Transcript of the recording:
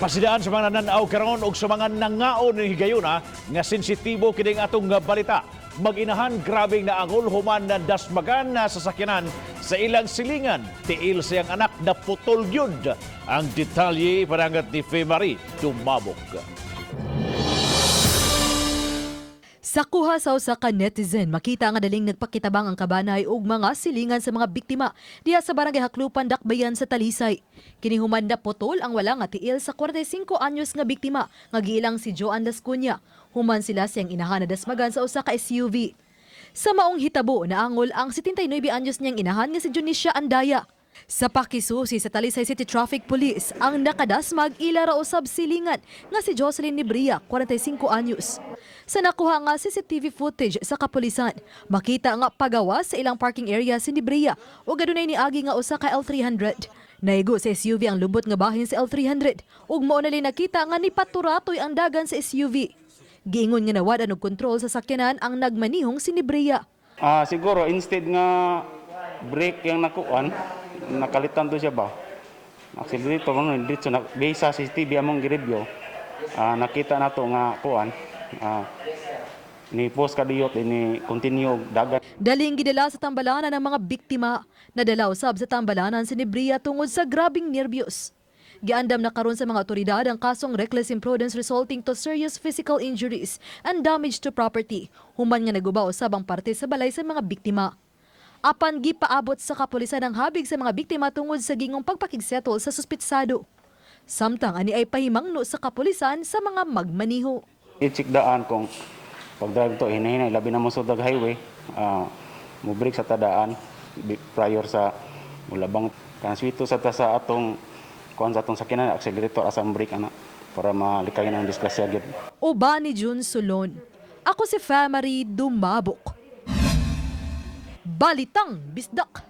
Pasidaan sa mga nananaw karon og sa mga nangaon ni higayuna nga sensitibo kining atong nga balita. Mag-inahan grabeng naangol human na dasmagan na sasakyanan sa ilang silingan. Tiil siyang anak na putol gyud. Ang detalye parangat ni Femari Dumabok. Sa kuha sa usa ka netizen, makita nga daling nagpakitabang ang kabanay ug mga silingan sa mga biktima diha sa barangay Haklupan, Dakbayan sa Talisay. Kini human na putol ang wala nga tiil sa 45 anyos nga biktima nga giilang si Joan Las Cunha. Human sila siyang inahan na dasmagan sa usa ka SUV. Sa maong hitabo naangol ang 79 anyos niyang inahan nga si Junicia Andaya. Sa pakisusi sa Talisay City Traffic Police, ang nakadasmag ila ra usab silingan nga si Jocelyn Nibria, 45 anyos. Sa nakuha nga CCTV footage sa kapulisan, makita nga pagawas sa ilang parking area si Nibria ug adunay niagi nga usa ka L300. Naigo sa SUV ang lubot nga bahin sa L300 ug mao na nakita nga nipaturatoy ang dagan sa SUV. Giingon nga nawadan og kontrol sa sakyanan ang nagmanihong si Nibria. Siguro instead nga brake yung nakuan, nakalitan to siya ba? Actually dito mga dito na based sa CCTV among gi-review, nakita nato nga kuan ni post kadiyot ni continue dagat. Daling gidala sa tambalanan ng mga biktima. Nadala usab sa tambalanan si Nibria tungod sa grabing nerbiyos. Giandam na karon sa mga otoridad ang kasong reckless imprudence resulting to serious physical injuries and damage to property. Human nga naguba usab ang parte sa balay sa mga biktima. Apan gipaabot sa kapulisan ang habig sa mga biktima tungod sa gingong pagpakigsettle sa suspitsado. Samtang ani ay pahimangno sa kapulisan sa mga magmaniho. I-check daan kung pag-drive to hinahinay labi na mo sa highway, mo brake sa tadaan prior sa mulabang kanswito sa atong kuan sa atong sakyanan accelerator asang brake ana para malikayan ang disgrasya gyud. Uban ni Jun Sulon. Ako si Femari Dumabok. Balitang Bisdak.